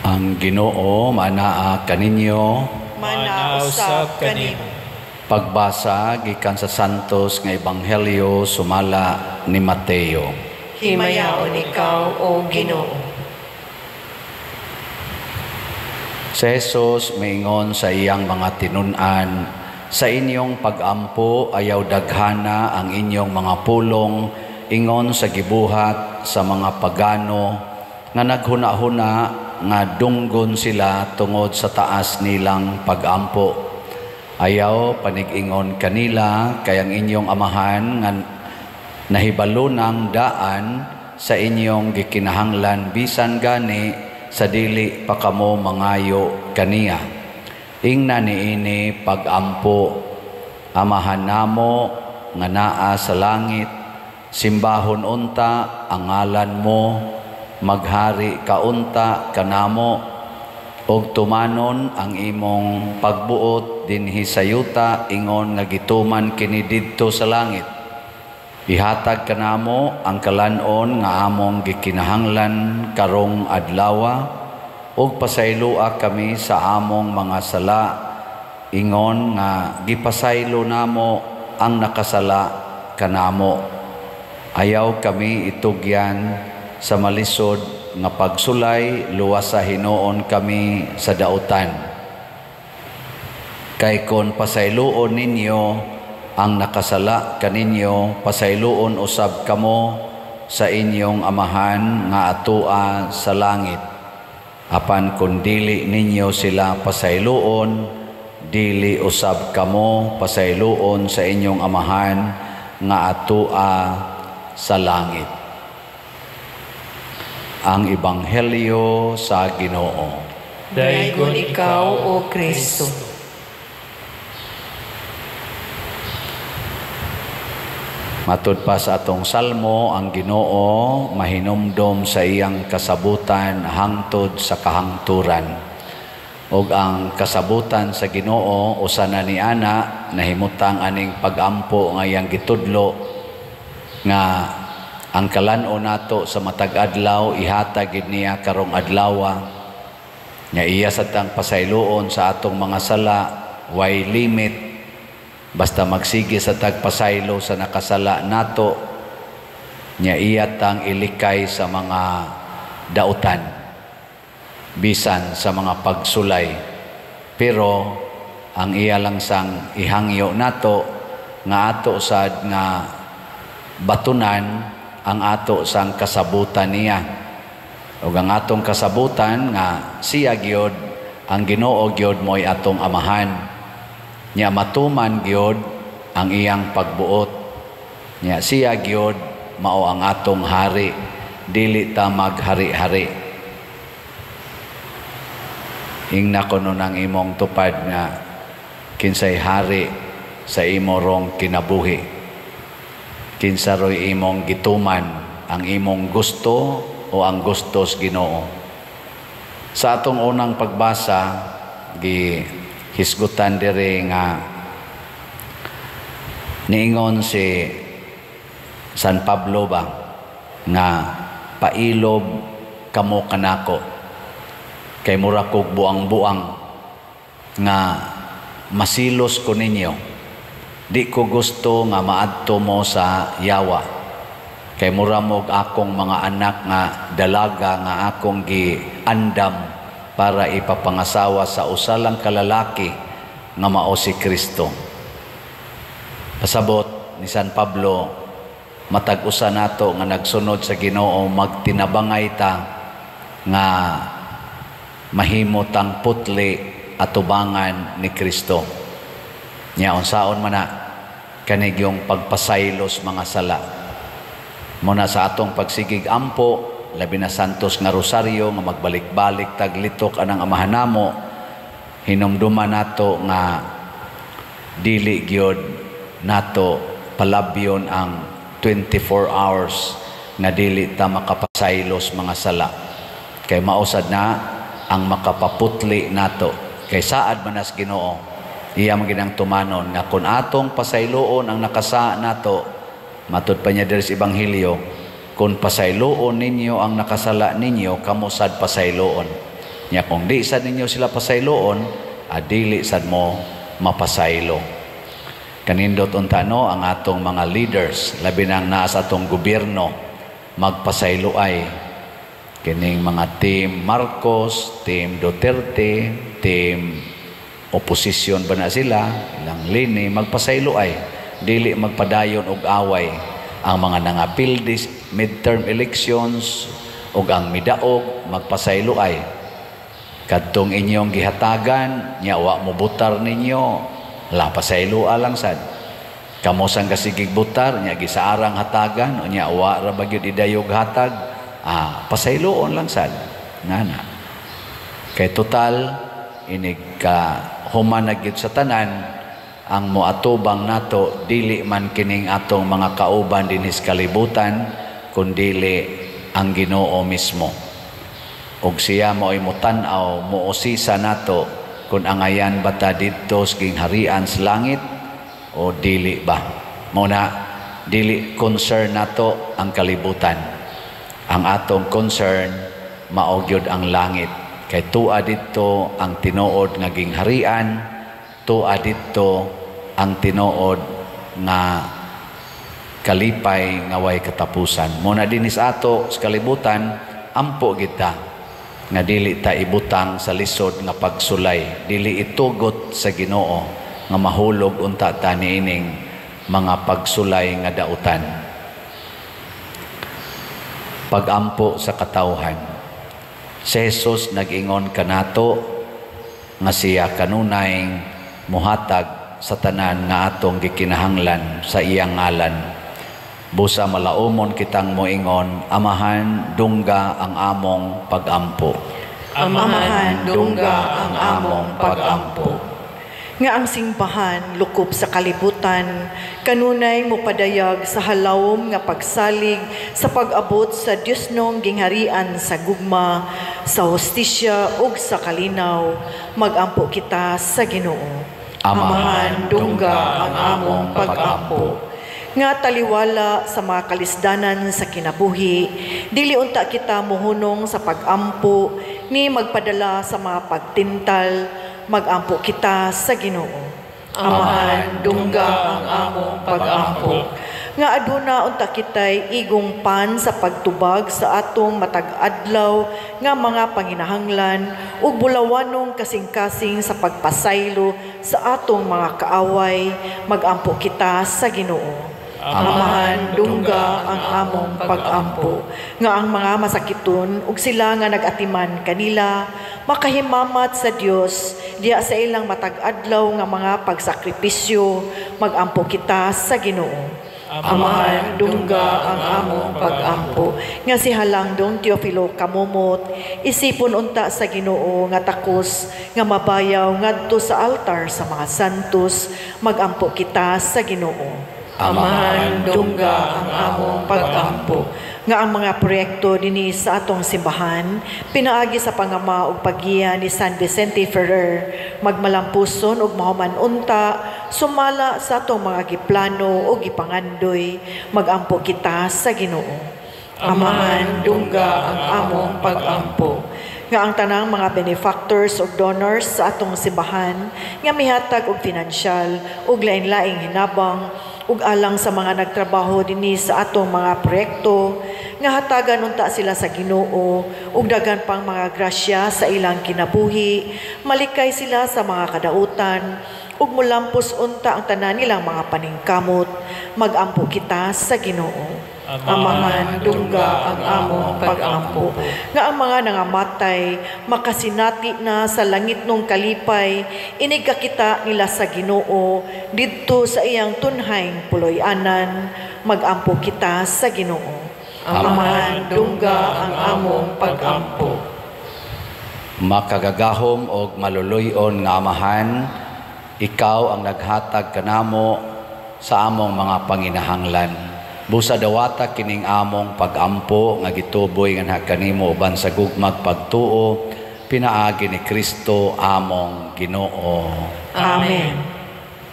Ang Ginoo manaa kaninyo, manausab kanimo. pagbasa gikan sa Santos nga Ebanghelyo sumala ni Mateo. Himayaon ikaw, O Ginoo. Si Jesus maingon sa iyang mga tinun-an, sa inyong pag-ampo ayaw daghana ang inyong mga pulong, ingon sa gibuhat sa mga pagano nga naghuna-huna nga dunggon sila tungod sa taas nilang pag-ampo. Ayaw panig-ingon kanila kay ang inyong amahan nga nahibalo ng daan sa inyong gikinahanglan bisan gani sa dili pa kamo mangayo kaniya. Ingna niini pag-ampo, amahan namo nga naa sa langit, simbahon unta ang ngalan mo, maghari kaunta kanamo, og tumanon ang imong pagbuot dinhi sa yuta, ingon nga gituman kini didto sa langit. Ihatag kanamo ang kalanon nga among gikinahanglan karong adlaw, ug pasaylua kami sa among mga sala, ingon nga gipasaylo namo ang nakasala kanamo. Ayaw kami itugyan sa malisod nga pagsulay, luwas sa hinuon kami sa dautan. Kay kon pasayloon ninyo ang nakasala kaninyo, pasayloon usab kamo sa inyong amahan nga atua sa langit. Apan kung dili ninyo sila pasayloon, dili usab kamo pasayloon sa inyong amahan nga atua sa langit. Ang Ebanghelyo sa Ginoo. Daygon ikaw, O Kristo. Matud pa sa atong salmo, ang Ginoo mahinumdom sa iyang kasabutan hangtod sa kahangturan. Og ang kasabutan sa Ginoo usa na ni ana nahimutang aning pag-ampo nga iyang gitudlo nga ang kalano nato sa matag adlaw ihatag gid niya karong adlaw nga iya sa tang pasayloon sa atong mga sala, way limit. Basta magsige sa tagpasaylo sa nakasala nato, nya iya tang ilikay sa mga dautan, bisan sa mga pagsulay. Pero ang iya lang sang ihangyo nato, nga ato sad nga batunan ang ato sang kasabutan niya. O ang atong kasabutan nga siya gyud, ang Ginoo gyud mo'y atong amahan. Nya matuman gyud ang iyang pagbuot. Nya siya gyud mao ang atong hari, dili ta maghari-hari. Ingna kono nang imong tupad nga kinsay hari sa imo rong kinabuhi. Kinsa roy imong gituman, ang imong gusto o ang gustos Ginoo. Sa atong unang pagbasa, hisgutan diri nga niingon si San Pablo ba nga pailob kamo kanako kay mura kog buang-buang nga masilos ko ninyo, di ko gusto nga maadto mo sa yawa kay mura mog akong mga anak nga dalaga nga akong giandam para ipapangasawa sa usalang kalalaki nga mao si Kristo. Pasabot ni San Pablo, matag-usa nato nga nagsunod sa Ginoo, magtinabangay ta nga mahimo tang putli at tubangan ni Kristo. Nya unsaon man na kanig yung pagpasaylos mga sala. Muna sa atong pagsigig ampo, labi na santos nga rosaryo nga magbalik-balik taglitok anang amahan namo, hinumduman nato nga dili gyud nato palabyon ang 24 hours nga dili ta makapasaylos mga sala. Kay mausad na ang makapaputli nato. Kay saad manas Ginoo, iya maginang tumanon nga kun atong pasayloon ang nakasa nato, matud pa niya diri sa Ebanghelyo, kung pasayloon ninyo ang nakasala ninyo, kamo sad pasayloon. Nya kung di sad ninyo sila pasayloon, dili sad mo mapasaylo. Kanindot unta no ang atong mga leaders, labi nang naa sa atong gobyerno, magpasaylo ay kining mga team Marcos, team Duterte, team oposisyon ba na sila, ilang lini, magpasaylo ay dili magpadayon og away ang mga nangapil midterm elections ug ang midaog magpasaylo ay kadtong inyong gihatagan nya wa mo butar ninyo la pasaylo alang sad kamo sang kasigig butar nya gisaarang hatagan nya wa ra bagyod idayog hatag pasayloon lang sad nana kay total inig ka human na gyud sa tanan ang moatubang nato dili man kining atong mga kauban dinhis kalibutan kundili ang Ginoo mismo ug siya mo'y mutan-aw muusisa nato kung angayan bata didto sa gingharian sa langit o dili ba muna dili concern nato ang kalibutan ang atong concern mao gyud ang langit kay tuwa didto ang tinuod nga gingharian tuwa didto ang tinuod nga kalipay nga way katapusan. Muna dinis ato sa kalibutan, ampo kita nga dili ta ibutang sa lisod nga pagsulay, dili itugot sa Ginoo nga mahulog unta ta niining mga pagsulay nga dautan. Pagampo sa katawhan. Si Jesus nag-ingon kanato nga siya kanunay muhatag sa tanan nga atong gikinahanglan sa iyang ngalan. Busa malaumon kitang moingon, Amahan, dungga ang among pagampo. Amahan, dungga ang among pagampo. Nga ang simbahan lukop sa kalibutan, kanunay mopadayag sa halawom nga pagsalig sa pag-abot sa Dios nong gingharian sa gugma, sa hostisya ug sa kalinaw, magampo kita sa Ginoo. Amahan, dungga ang among pagampo. Nga taliwala sa mga kalisdanan sa kinabuhi, dili unta kita mohunong sa pagampo ni magpadala sa mga pagtintal, magampo kita sa Ginoo. Amahan, dungga ang among pagampo. Nga aduna unta kitay igong pan sa pagtubag sa atong matag-adlaw nga mga panginahanglan ug bulawanong kasing-kasing sa pagpasaylo sa atong mga kaaway, magampo kita sa Ginoo. Amahan, dungga ang among pagampo. Nga ang mga masakiton ug sila nga nagatiman kanila makahimamat sa Dios diya sa ilang matag-adlaw nga mga pagsakripisyo, magampo kita sa Ginoo. Amahan, dungga ang among pagampo. Nga si Halangdong Teofilo kamumot, isipon unta sa Ginoo nga takos nga mabayaw ngadto sa altar sa mga santos, magampo kita sa Ginoo. Amahan, dungga ang among pagampo. Nga ang mga proyekto dinhi sa atong simbahan pinaagi sa pangama ug paggiya ni San Vicente Ferrer, magmalampuson ug mahuman unta sumala sa atong mga giplano ug gipangandoy, magampo kita sa Ginoo. Amahan, dungga ang among pagampo. Nga ang tanang mga benefactors ug donors sa atong simbahan nga mihatag og pinansyal ug lain-laing hinabang ug alang sa mga nagtrabaho dinhi sa atong mga proyekto nga hatagan unta sila sa Ginoo ug daghan pang mga grasya sa ilang kinabuhi, malikay sila sa mga kadautan ug mulampos unta ang tanan nilang mga paningkamot, magampo kita sa Ginoo. Amahan, dungga ang among pagampo. Nga ang mga nangamatay makasinati na sa langit nung kalipay, inigkakita nila sa Ginoo didto sa iyang tunhayng puloy-anan, magampo kita sa Ginoo. Amahan, dungga ang among pagampo. Makagagahom og maluluyon nga Amahan, ikaw ang naghatag kanamo sa among mga panginahanglan. Busa dawata kining among pagampo nga gituboy nga kanimo uban sa gugmag pagtuo pinaagi ni Kristo among Ginoo. Amen.